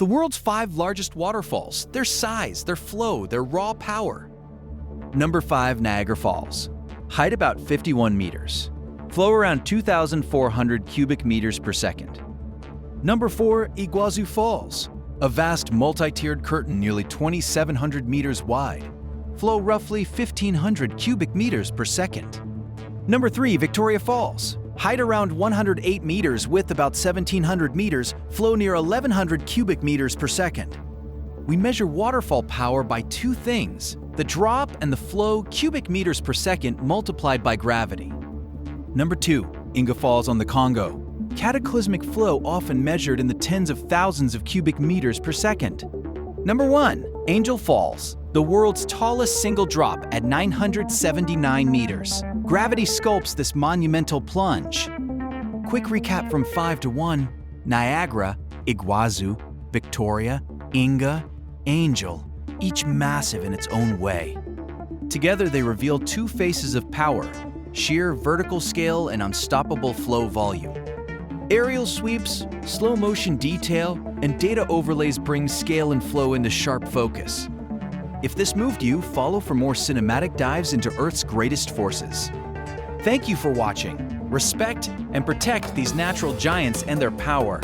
The world's 5 largest waterfalls, their size, their flow, their raw power. Number 5. Niagara Falls. Height about 51 meters. Flow around 2,400 cubic meters per second. Number 4. Iguazu Falls. A vast multi-tiered curtain nearly 2,700 meters wide. Flow roughly 1,500 cubic meters per second. Number 3. Victoria Falls. Height around 108 meters, width about 1,700 meters, flow near 1,100 cubic meters per second. We measure waterfall power by 2 things: the drop and the flow cubic meters per second multiplied by gravity. Number 2. Inga Falls on the Congo. Cataclysmic flow often measured in the tens of thousands of cubic meters per second. Number 1. Inga Falls, the world's tallest single drop at 979 meters. Gravity sculpts this monumental plunge. Quick recap from 5 to 1: Niagara, Iguazu, Victoria, Inga, Angel, each massive in its own way. Together they reveal 2 faces of power: sheer vertical scale and unstoppable flow volume. Aerial sweeps, slow motion detail, and data overlays bring scale and flow into sharp focus. If this moved you, follow for more cinematic dives into Earth's greatest forces. Thank you for watching. Respect and protect these natural giants and their power.